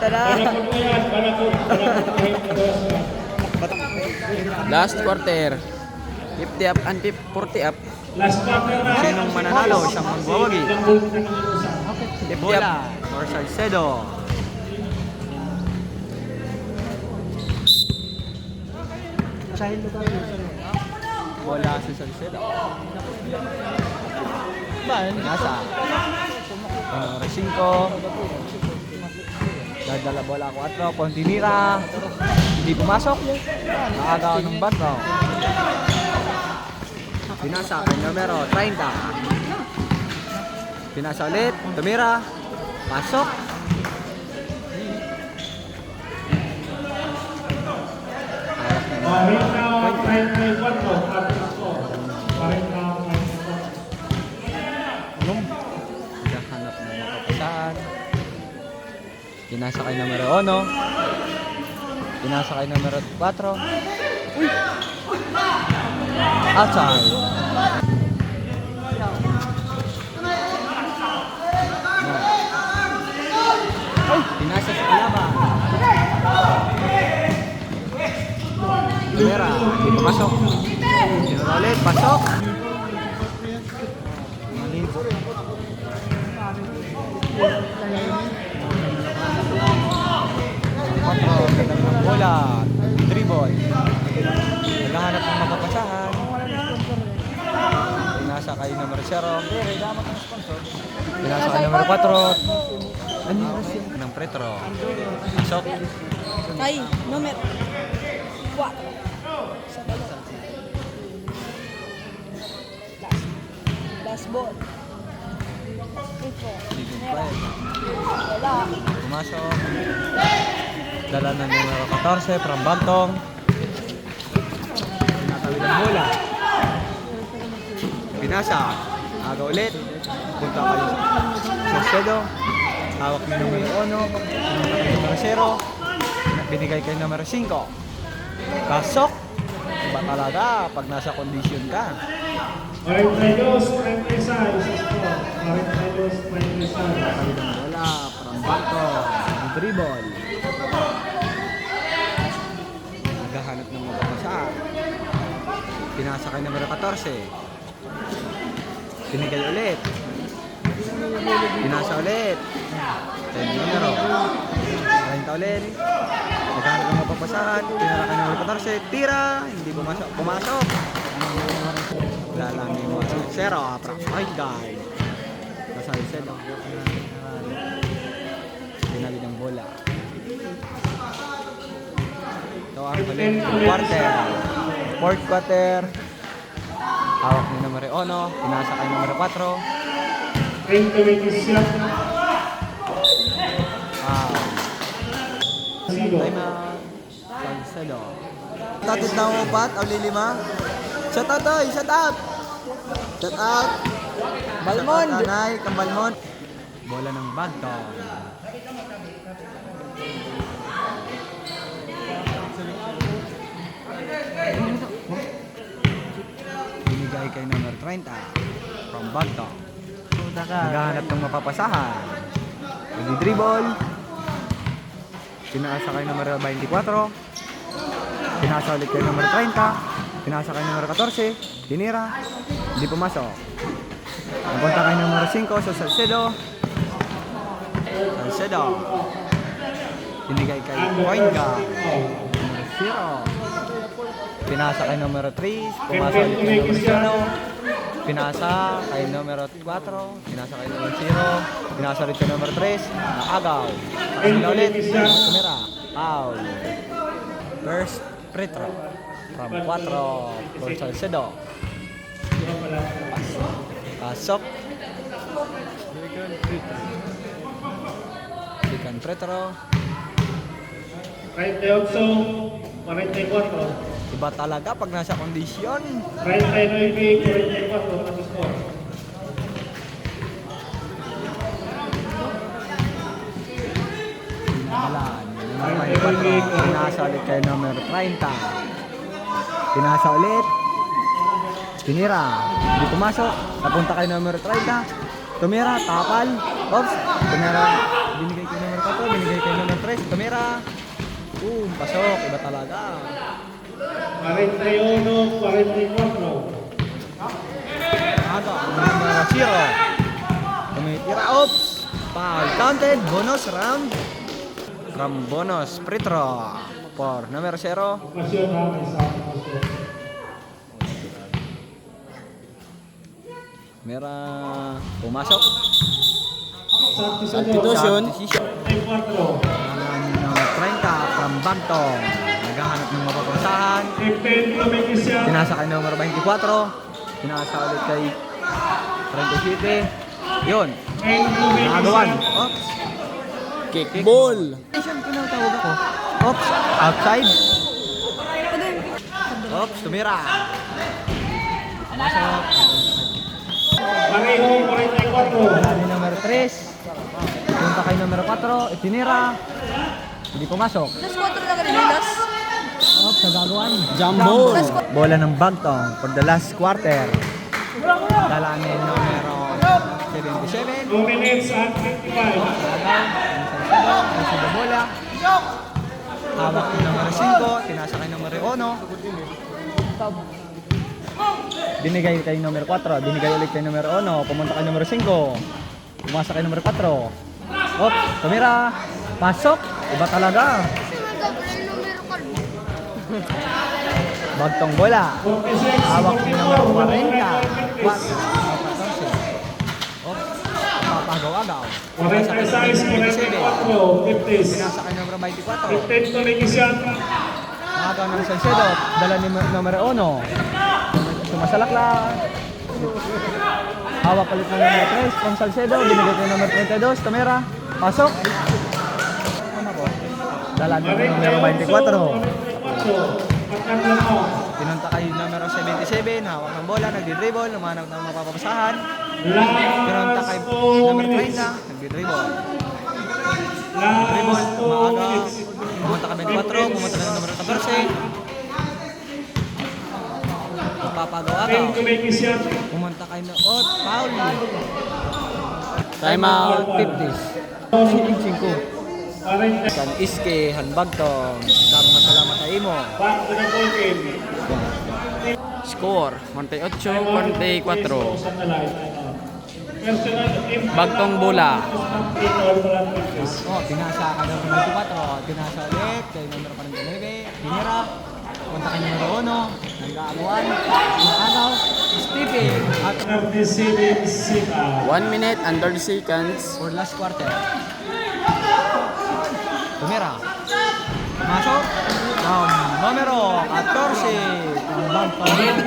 Ito na. Last quarter. 50 up and 40 up. Sinong mananalo? Siyang magbawagi. 50 up for Salcedo. Bola si Salcedo. Nasa numero 5. Dadala bola 4. Pontinira. Hindi pumasok. Nakagawa ng bato. Pinasa kay numero 30. Pinasa ulit. Tumira. Pasok. Hanap na makapasahan. Pinasa kay numero 1. Pinasa kay numero 4. Uy! Outside. Uy! Pinasa sa kalaban. Tumira. Hindi pumasok. Sinura ulit. Pasok. Ganda ng bola. Dribble. Naghahanap ng mapapasahan. Pinasa kay numero 0. Pinasa kay numero 4. Ng Pretro. Pasok. Ay, numero 4. Last ball. Wala. Pumasok. Dala ng numero 14 from Bantong. Pinatawid ang bola. Pinasa. Aga ulit. Punta kayo sa Salcedo. Hawak ni numero 1. Numero 0. Binigay kay numero 5. Pasok. Iba talaga pag nasa kondisyon ka. 42, 36. 42, 36. Pinatawid ang bola from Bantong. Dribble. Naghahanap ng mababasa. Pinasa kay numero 14. Pinigay ulit. Pinasa ulit. Kay numero 30 ulit. Naghahanap ng mapapasahan. Pinara kay numero 14. Tira. Hindi pumasok. Pumasok. Lalang yung mga 0. Point guard. Salcedo. Pinali ng bola. Ito ang ulit quarter. Fourth quarter. Hawak ni numero 1. Pinasa kay numero 4. 30-27. Time out. Salcedo. Tatid na upat. Auli 5. Shut out oy. Shut out. Shut out. Balmond. Tanay. Kambalmond. Bola ng Bantong. Binigay kay number 30 from Bantong. Naghahanap ng mapapasahan. Nag-dribble. Pinasa kay numero 24. Pinasa ulit kay numero 30. Pinasa kay numero 14. Tinira. Hindi pumasok. Napunta kay numero 5 sa Salcedo. Salcedo. Binigay kay point guard. Numero 0. Pinasa kay numero 3. Pumasa ulit kay numero 0. Pinasa kay numero 4. Pinasa kay numero 0. Pinasa ulit kay numero 3. Nakagaw. Pasila ulit. Tumira. Foul. First free throw. From 4 for Salcedo. Pasok. Second free throw. 38, 44. Iba talaga pag nasa kondisyon. 39, 44 na score. Pinasa ulit kay numero 30. Pinasa ulit. Tinira. Hindi pumasok. Napunta kay numero 30. Tumira. Tapal. Oops. Tumira. Binigay kay numero 4. Binigay kay numero 3. 3, tumira. Pasok. Iba talaga. 41, 44. Aga, numero 0. Tumitira, oops. Foul counted, bonus round. From bonus, free throw. For numero 0. Okasyon ha, isang okasyon. Mera pumasok. Substitution. Substitution. 44. Number 30 from Bantong. Naghahanap ng mapapansahan. 15 Tumikisyat. Pinasa kay numero 24. Pinasa ulit kay 37. Yun. 10 Nakagawan. Tumikisyat. Oops. Kickball. Station, tinatawag ako. Oops. Outside. Oops. Tumira. Pumasok. Pareho, 44. Wala ni numero 3. Punta kay numero 4. Itinira. Hindi pumasok. Last quarter na ganun, last. Oops. Nagagawan. Jump ball. Bola ng Bantong for the last quarter. Dala ni numero 77. 2 minutes and 55. Sa bola. Hawak ni numero 5. Tinasa kay numero 1. Binigay kay numero 4. Binigay ulit kay numero 1. Pumunta kay numero 5. Pumasa kay numero 4. Op, tumira. Pasok. Iba talaga. Bagtong bola. 46, Hawak ni numero 40. 44. 14. Op, papagaw-agaw. 46, 44. 50. Pinasa kay numero 24. 15 Tumikisyat. Nakagaw ng Salcedo. Dala ni numero 1. Sumasalak lang. Hawak ulit ng numero 3 from Salcedo. Binigay kay numero 22. Tumira. Pasok. Ano po? Dala ni numero 24. Pinunta kay numero 77. Hawak ng bola. Nagdi-dribble. Lumanag ng mapapasahan. Pinunta kay numero 30. Nagdi-dribble. Dribble. Maaga. Pumunta kay 24. Pumunta kay numero 14. Papagaw-agaw. Pumunta kay Noot. Foul. Time out. 50s. Siling-singko. San Iske, Hanbagtong. Dagang salamat sa imo. Score 48-44. Bagtong bola. Pinasa ka ng 24. Pinasa ulit kay numero 49. Pinira. Punta kay numero 1. Nag-aaluan. Nakagaw. Stephen. At 1 minute and 30 seconds. for last quarter. Tumira. Pumasok. Numero 14. Ang Bantong. Wala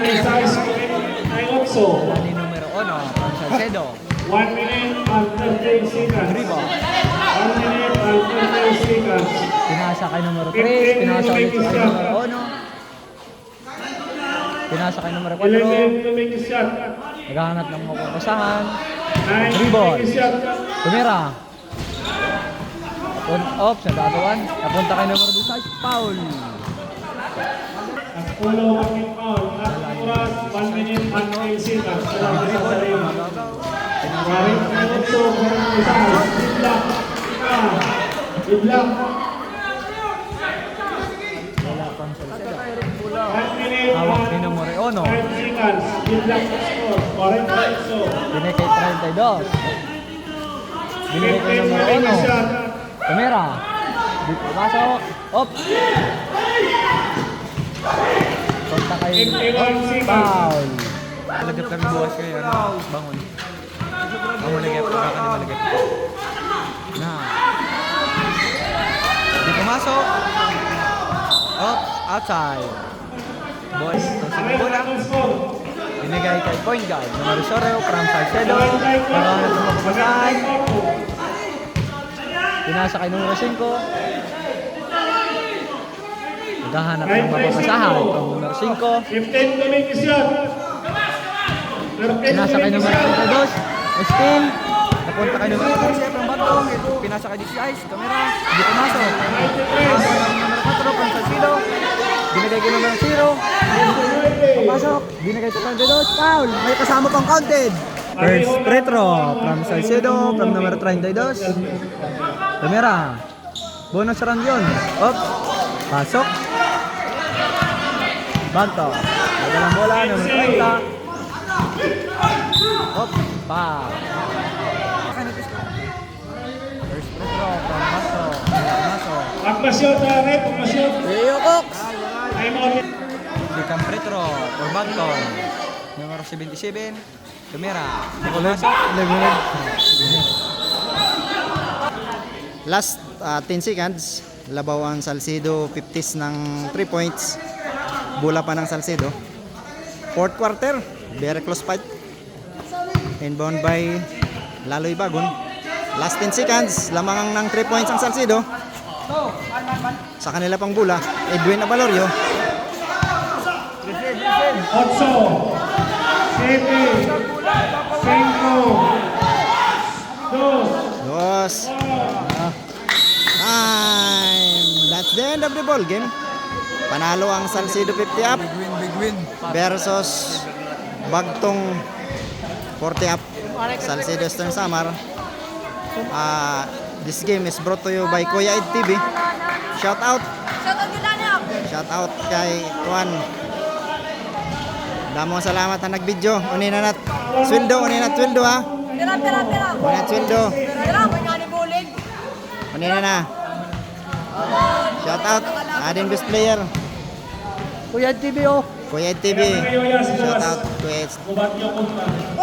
ni numero 1. Ang Salcedo. 1 minute and 30 seconds. Dribble. 1 minute and 30 seconds. Pinasa kay numero 3. Pinasa ulit kay numero 1. Pinasa kay numero 4. 11 Tumikisyat. Naghahanap ng mapapasahan. 9 Dribble. Tumikisyat. Tumira. Off, nagagawan. Napunta kay numero 16. Foul. At pulo ang foul. At oras 1 minute and 10 seconds. Salamat sa sarili. Magagaw. Maring Alonso, Idlak. Idlak. Wala pang Salcedo. 1 minute Hawak ni and numero 1. 5 seconds. Idlak sa score. Maring Alonso. Binigay kay 32. Binigay kay 15 numero 1. Tumikisyat. Tumira. Dito pasok. Op. Punta kay 51 seconds. foul. Malagap kami bukas kayo. Bangon. Ang malagap. Baka di malagap. Na. Di pumasok. Op. Outside. Boys. Tusok bola. Binigay kay point guard. Numero 0 from Salcedo. Naghahanap ng mapapasahan. Pinasa kay numero 5. Naghahanap ng mapapasahan from numero 5. 15 Tumikisyat. Pinasa kay numero 32. Still. Napunta kay numero 13 from Bantong. Pinasa kay 16. Kamera. Hindi pumasok. Pinasa kay numero 4 from Salcedo. Binigay kay numero 0. Papasok. Binigay kay 32. Foul. May kasama pang counted. First free throw from Salcedo from numero 32. Kamera. Bonus round yun. Up. Pasok. Banto. Madalang bola. Numero 30. Up. Pa. First free throw from Maso. Pagpasyon na rin, pagpasyon. Leo Cox. Time out. Second free throw for Banton. Numero 77. Tumira. Pumasok. Last 10 seconds, labaw ang Salcedo 50s ng 3 points. Bola pa ng Salcedo. Fourth quarter, very close fight. Inbound by Laloy Bagon. Last 10 seconds, lamang ng 3 points ang Salcedo. Sa kanila pang bola, Edwin Abalorio. 8, 7, 5, 2, Dos. Time. That's the end of the ball game. Panalo ang Salcedo 50 up Big win. versus Bagtong 40 up. Salcedo Eastern Samar. This game is brought to you by Kuya Ed TV. Shout out. Shout out kay Juan. Damong salamat na nag-video. Unina nat sweldo ha. Pira. Unina sweldo. Pira, may nga ni Bulig. Unina na. Shout out Adin best player. Kuya TV oh. Kuya Ed TV. Shout out Kuya Ed. Kubat niyo kung